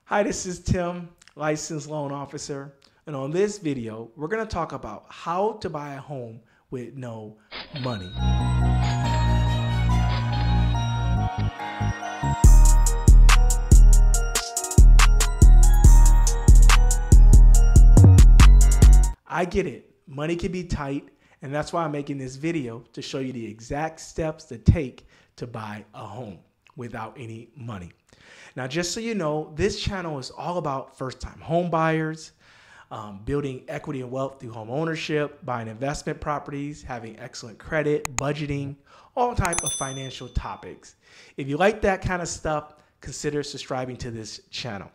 Hi, this is Tim, licensed loan officer, and on this video, we're going to talk about how to buy a home with no money. I get it, money can be tight, and that's why I'm making this video to show you the exact steps to take to buy a home without any money. Now, just so you know, this channel is all about first-time home buyers, building equity and wealth through home ownership, buying investment properties, having excellent credit, budgeting, all type of financial topics. If you like that kind of stuff, consider subscribing to this channel.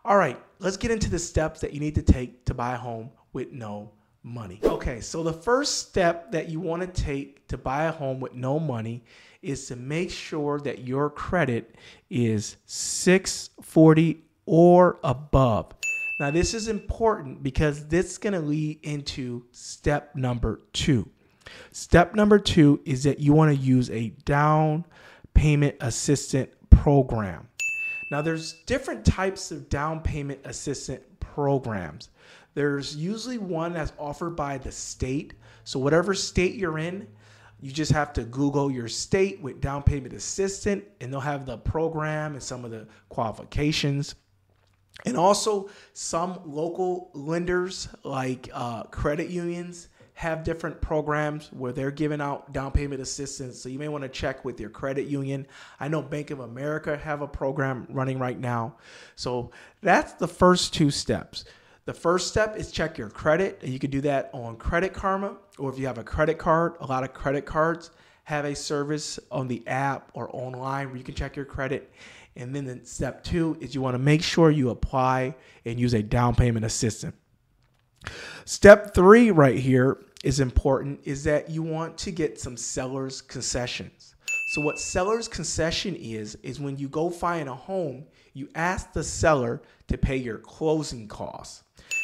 All right, let's get into the steps that you need to take to buy a home with no money. Okay, so the first step that you want to take to buy a home with no money is to make sure that your credit is 640 or above. Now, this is important because this is going to lead into step number 2. Step number 2 is that you want to use a down payment assistance program. Now, there's different types of down payment assistance programs. There's usually one that's offered by the state. So whatever state you're in, you just have to Google your state with down payment assistance, and they'll have the program and some of the qualifications. And also some local lenders like credit unions have different programs where they're giving out down payment assistance. So you may want to check with your credit union. I know Bank of America have a program running right now. So that's the first 2 steps. The first step is check your credit, and you can do that on Credit Karma, or if you have a credit card. A lot of credit cards have a service on the app or online where you can check your credit. And then step 2 is you want to make sure you apply and use a down payment assistant. Step 3 right here is important, is that you want to get some seller's concessions. So what seller's concession is when you go find a home, you ask the seller to pay your closing costs.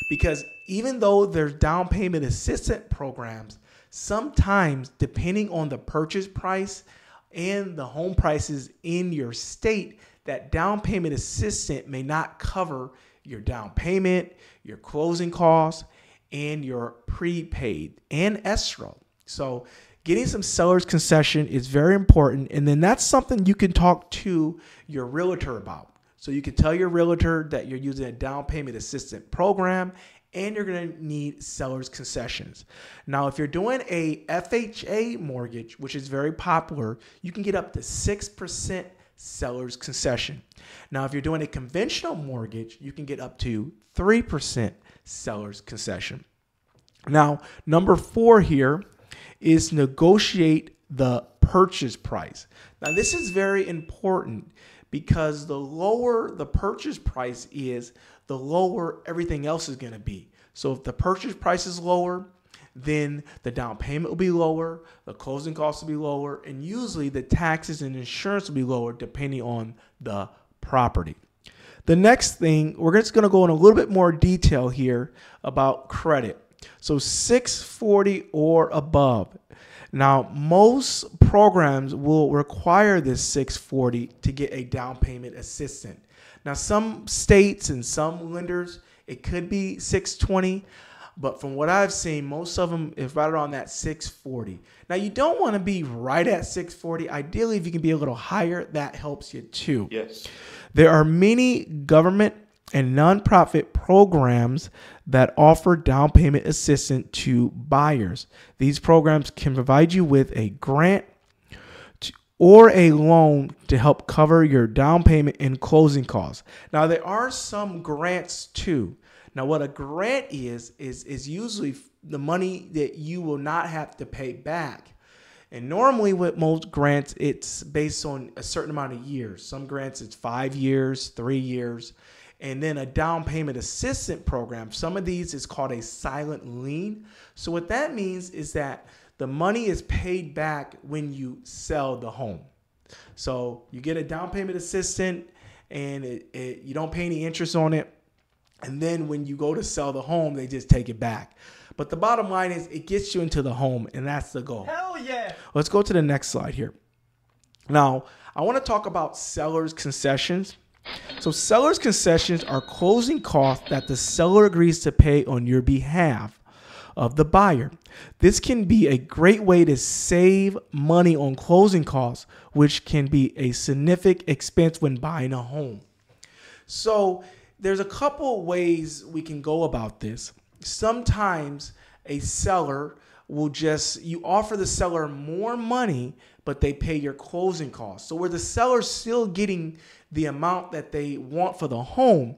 Because even though there's down payment assistance programs, sometimes depending on the purchase price and the home prices in your state, that down payment assistance may not cover your down payment, your closing costs, and your prepaid and escrow. So getting some seller's concession is very important. And then that's something you can talk to your realtor about. So you can tell your realtor that you're using a down payment assistance program and you're going to need seller's concessions. Now, if you're doing a FHA mortgage, which is very popular, you can get up to 6% seller's concession. Now, if you're doing a conventional mortgage, you can get up to 3% seller's concession. Now, number 4 here is negotiate the purchase price. Now, this is very important because the lower the purchase price is, the lower everything else is going to be. So if the purchase price is lower, then the down payment will be lower, the closing costs will be lower, and usually the taxes and insurance will be lower depending on the property. The next thing, we're just going to go in a little bit more detail here about credit. So 640 or above. Now, most programs will require this 640 to get a down payment assistance. Now, some states and some lenders, it could be 620, but from what I've seen, most of them is right around that 640. Now, you don't want to be right at 640. Ideally, if you can be a little higher, that helps you too. Yes. There are many government and nonprofit programs that offer down payment assistance to buyers. These programs can provide you with a grant or a loan to help cover your down payment and closing costs. Now, there are some grants too. Now, what a grant is usually the money that you will not have to pay back. And normally with most grants, it's based on a certain amount of years. Some grants, it's 5 years, 3 years. And then a down payment assistance program. Some of these is called a silent lien. So what that means is that the money is paid back when you sell the home. So you get a down payment assistance and you don't pay any interest on it. And then when you go to sell the home, they just take it back. But the bottom line is it gets you into the home, and that's the goal. Hell yeah. Let's go to the next slide here. Now, I want to talk about seller's concessions. So seller's concessions are closing costs that the seller agrees to pay on your behalf of the buyer. This can be a great way to save money on closing costs, which can be a significant expense when buying a home. So there's a couple ways we can go about this. Sometimes a seller will you offer the seller more money, but they pay your closing costs. So where the seller's still getting the amount that they want for the home,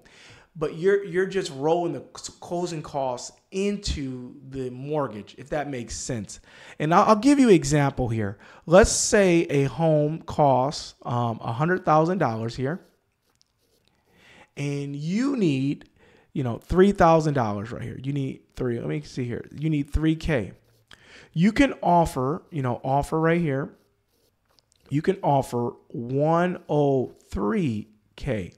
but you're just rolling the closing costs into the mortgage, if that makes sense. And I'll give you an example here. Let's say a home costs $100,000 here, and you need, $3,000 right here. You need let me see here. You need $3K. You can offer right here. You can offer $103K.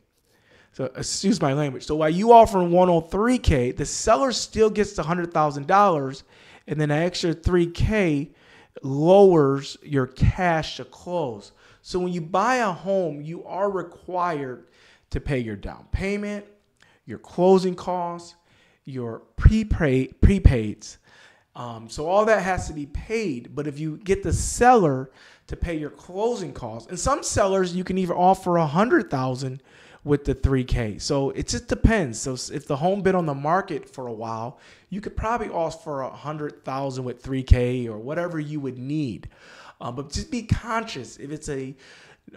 So excuse my language. So while you offer $103K, the seller still gets the $100,000, and then an extra $3K lowers your cash to close. So when you buy a home, you are required to pay your down payment, your closing costs, your prepaids. So all that has to be paid. But if you get the seller to pay your closing costs, and some sellers you can even offer $100,000 with the $3K. So it just depends. So if the home been on the market for a while, you could probably offer $100,000 with $3K or whatever you would need. But just be conscious if it's a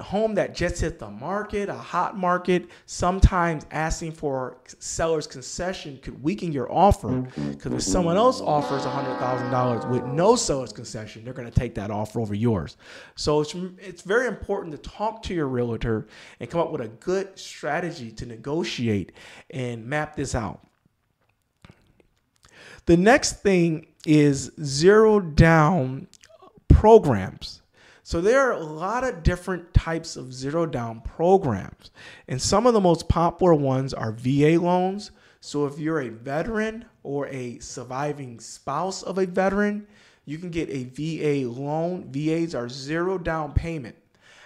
home that just hit the market, a hot market, sometimes asking for seller's concession could weaken your offer, because if someone else offers $100,000 with no seller's concession, they're going to take that offer over yours. So it's very important to talk to your realtor and come up with a good strategy to negotiate and map this out. The next thing is zero down programs. So there are a lot of different types of zero down programs, and some of the most popular ones are VA loans. So if you're a veteran or a surviving spouse of a veteran, you can get a VA loan. VAs are zero down payment.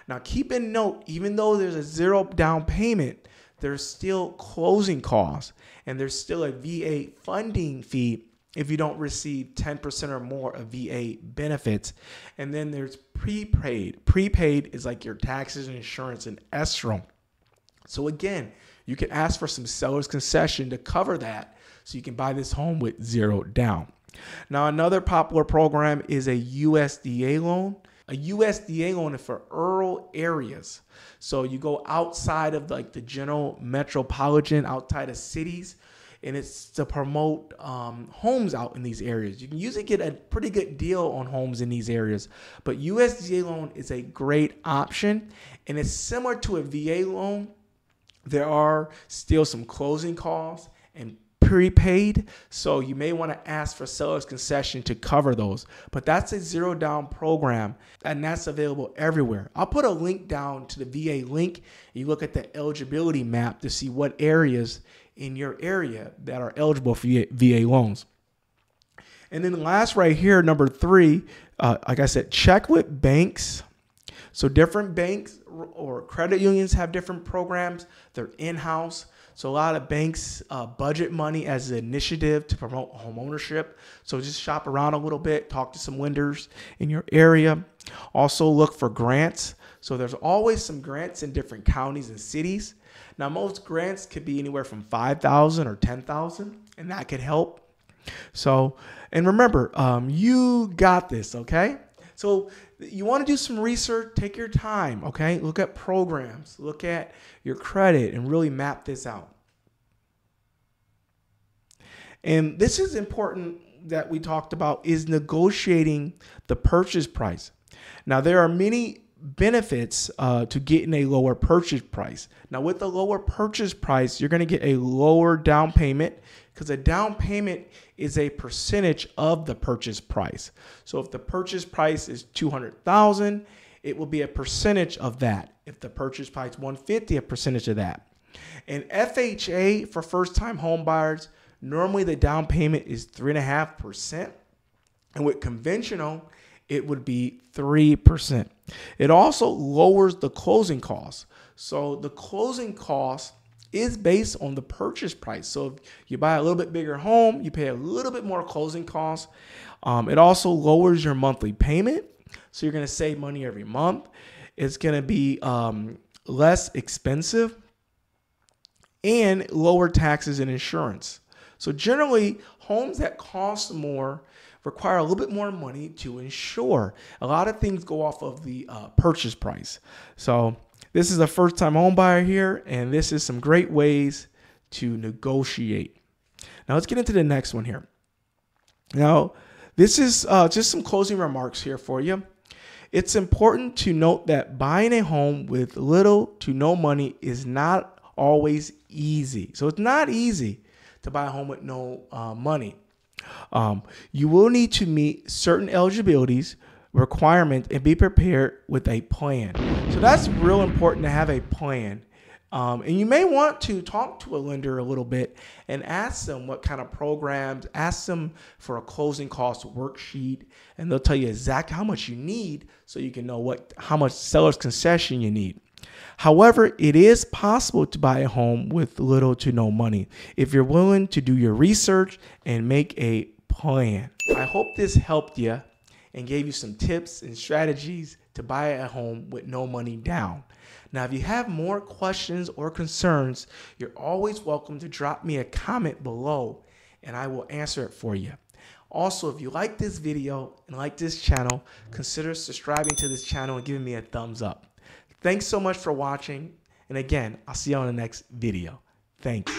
Now keep in note, even though there's a zero down payment, there's still closing costs, and there's still a VA funding fee if you don't receive 10% or more of VA benefits. And then there's prepaid. Prepaid is like your taxes and insurance and escrow. So again, you can ask for some seller's concession to cover that so you can buy this home with zero down. Now, another popular program is a USDA loan. A USDA loan is for rural areas. So you go outside of like the general metropolitan, outside of cities, and it's to promote homes out in these areas. You can usually get a pretty good deal on homes in these areas, but USDA loan is a great option, and it's similar to a VA loan. There are still some closing costs and prepaid, so you may want to ask for seller's concession to cover those. But that's a zero down program, and that's available everywhere. I'll put a link down to the VA link. You look at the eligibility map to see what areas in your area that are eligible for VA loans. And then last right here, number 3, like I said, check with banks. So different banks or credit unions have different programs. They're in-house. So a lot of banks budget money as an initiative to promote home ownership. So just shop around a little bit, talk to some lenders in your area. Also look for grants. So there's always some grants in different counties and cities. Now, most grants could be anywhere from $5,000 or $10,000, and that could help. So, and remember, you got this, okay? So you want to do some research, take your time, okay? Look at programs, look at your credit, and really map this out. And this is important that we talked about, is negotiating the purchase price. Now, there are many benefits to getting a lower purchase price. Now, with the lower purchase price, you're going to get a lower down payment, because a down payment is a percentage of the purchase price. So if the purchase price is $200,000, it will be a percentage of that. If the purchase price is $150,000, a percentage of that. And FHA for first-time home buyers, normally the down payment is 3.5%. And with conventional, it would be 3%. It also lowers the closing costs. So the closing cost is based on the purchase price. So if you buy a little bit bigger home, you pay a little bit more closing costs. It also lowers your monthly payment. So you're going to save money every month. It's going to be less expensive and lower taxes and insurance. So generally, homes that cost more require a little bit more money to insure. A lot of things go off of the purchase price. So this is a first-time home buyer here, and this is some great ways to negotiate. Now let's get into the next one here. Now, this is just some closing remarks here for you. It's important to note that buying a home with little to no money is not always easy. So it's not easy to buy a home with no money. You will need to meet certain eligibilities, requirements, and be prepared with a plan. So that's real important to have a plan. And you may want to talk to a lender a little bit and ask them what kind of programs, ask them for a closing cost worksheet, and they'll tell you exactly how much you need so you can know how much seller's concession you need. However, it is possible to buy a home with little to no money if you're willing to do your research and make a plan. I hope this helped you and gave you some tips and strategies to buy a home with no money down. Now, if you have more questions or concerns, you're always welcome to drop me a comment below and I will answer it for you. Also, if you like this video and like this channel, consider subscribing to this channel and giving me a thumbs up. Thanks so much for watching. And again, I'll see you on the next video. Thanks.